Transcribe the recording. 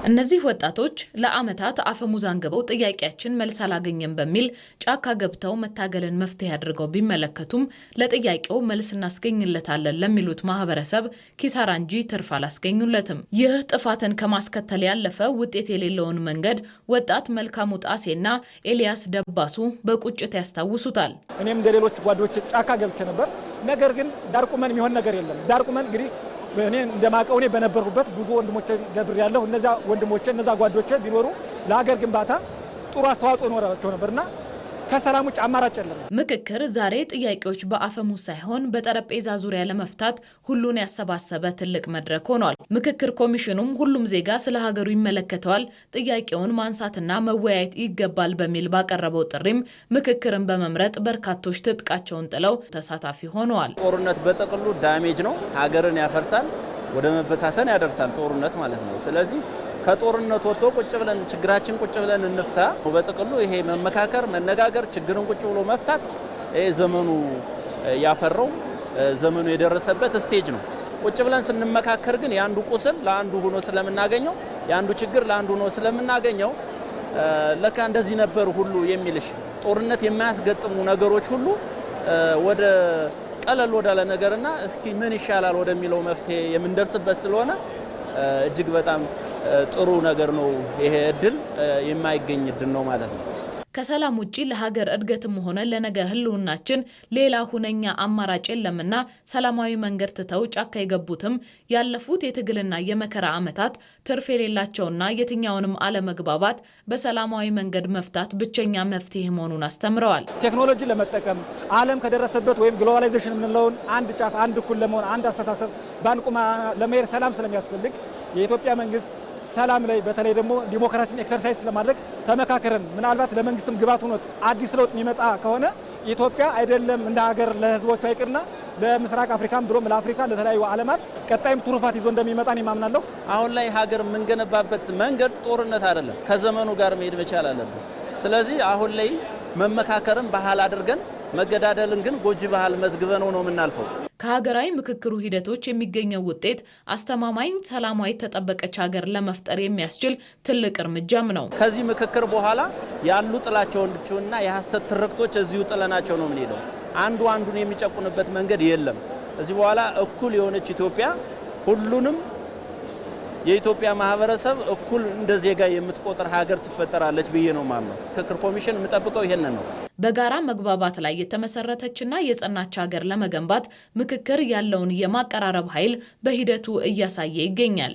እነዚህ ወጣቶች ለአመታት አፈሙዝ አንግበው ጥያቄያችን መልስ አላገኘም በሚል ጫካ ገብተው መታገልን መፍትሄ አድርገው ቢመለከቱም ለጥያቄው መልስ እናስገኝለታለን ለሚሉት ማህበረሰብ ኪሳራ እንጂ ትርፍ አላስገኙለትም። ይህ ጥፋትን ከማስከተል ያለፈ ውጤት የሌለውን መንገድ ወጣት መልካሙ ጣሴና ኤልያስ ደባሱ በቁጭት ያስታውሱታል። እኔም እንደሌሎች ጓዶች ጫካ ገብቼ ነበር። ነገር ግን ዳርቁመን የሚሆን ነገር የለም። ዳርቁመን እንግዲህ እኔ እንደማቀው እኔ በነበርኩበት ብዙ ወንድሞቼ ገብር ያለው እነዛ ወንድሞቼ እነዛ ጓዶቼ ቢኖሩ ለሀገር ግንባታ ጥሩ አስተዋጽኦ ይኖራቸው ነበርና ከሰላም ውጭ አማራጭ የለም። ምክክር ዛሬ ጥያቄዎች በአፈሙዝ ሳይሆን በጠረጴዛ ዙሪያ ለመፍታት ሁሉን ያሰባሰበ ትልቅ መድረክ ሆኗል። ምክክር ኮሚሽኑም ሁሉም ዜጋ ስለ ሀገሩ ይመለከተዋል፣ ጥያቄውን ማንሳትና መወያየት ይገባል በሚል ባቀረበው ጥሪም ምክክርን በመምረጥ በርካቶች ትጥቃቸውን ጥለው ተሳታፊ ሆነዋል። ጦርነት በጥቅሉ ዳሜጅ ነው፣ ሀገርን ያፈርሳል፣ ወደ መበታተን ያደርሳል ጦርነት ማለት ነው። ስለዚህ ከጦርነት ወጥቶ ቁጭ ብለን ችግራችን ቁጭ ብለን እንፍታ። በጥቅሉ ይሄ መመካከር፣ መነጋገር፣ ችግርን ቁጭ ብሎ መፍታት ይሄ ዘመኑ ያፈራው ዘመኑ የደረሰበት ስቴጅ ነው። ቁጭ ብለን ስንመካከር ግን ያንዱ ቁስል ለአንዱ ሆኖ ስለምናገኘው ያንዱ ችግር ለአንዱ ሆኖ ስለምናገኘው ለካ እንደዚህ ነበር ሁሉ የሚልሽ ጦርነት የማያስገጥሙ ነገሮች ሁሉ ወደ ቀለል ወዳለ ነገርና እስኪ ምን ይሻላል ወደሚለው መፍትሄ የምንደርስበት ስለሆነ እጅግ በጣም ጥሩ ነገር ነው። ይሄ እድል የማይገኝ እድል ነው ማለት ነው። ከሰላም ውጪ ለሀገር እድገትም ሆነ ለነገ ህልውናችን ሌላ ሁነኛ አማራጭ የለምና ሰላማዊ መንገድ ትተው ጫካ የገቡትም ያለፉት የትግልና የመከራ ዓመታት ትርፍ የሌላቸውና የትኛውንም አለመግባባት በሰላማዊ መንገድ መፍታት ብቸኛ መፍትሄ መሆኑን አስተምረዋል። ቴክኖሎጂ ለመጠቀም ዓለም ከደረሰበት ወይም ግሎባላይዜሽን የምንለውን አንድ ጫፍ አንድ እኩል ለመሆን አንድ አስተሳሰብ ባንቁማ ለመሄድ ሰላም ስለሚያስፈልግ የኢትዮጵያ መንግስት ሰላም ላይ በተለይ ደግሞ ዲሞክራሲን ኤክሰርሳይዝ ለማድረግ ተመካከረን ምናልባት ለመንግስትም ግባት ሆኖ አዲስ ለውጥ የሚመጣ ከሆነ ኢትዮጵያ አይደለም እንደ ሀገር ለህዝቦቿ ይቅርና ለምስራቅ አፍሪካም ብሎም ለአፍሪካ ለተለያዩ ዓለማት ቀጣይም ትሩፋት ይዞ እንደሚመጣ ነው የማምናለሁ። አሁን ላይ ሀገር የምንገነባበት መንገድ ጦርነት አይደለም፣ ከዘመኑ ጋር መሄድ መቻል አለብን። ስለዚህ አሁን ላይ መመካከርን ባህል አድርገን መገዳደልን ግን ጎጂ ባህል መዝግበን ነው የምናልፈው። ከሀገራዊ ምክክሩ ሂደቶች የሚገኘው ውጤት አስተማማኝ ሰላማዊ ተጠበቀች ሀገር ለመፍጠር የሚያስችል ትልቅ እርምጃም ነው። ከዚህ ምክክር በኋላ ያሉ ጥላቻዎችና የሐሰት ትርክቶች እዚሁ ጥለናቸው ነው የምንሄደው። አንዱ አንዱን የሚጨቁንበት መንገድ የለም። እዚህ በኋላ እኩል የሆነች ኢትዮጵያ ሁሉንም የኢትዮጵያ ማህበረሰብ እኩል እንደ ዜጋ የምትቆጥር ሀገር ትፈጠራለች ብዬ ነው ማምነው። ምክክር ኮሚሽን የምጠብቀው ይሄንን ነው። በጋራ መግባባት ላይ የተመሰረተችና የጸናች ሀገር ለመገንባት ምክክር ያለውን የማቀራረብ ኃይል በሂደቱ እያሳየ ይገኛል።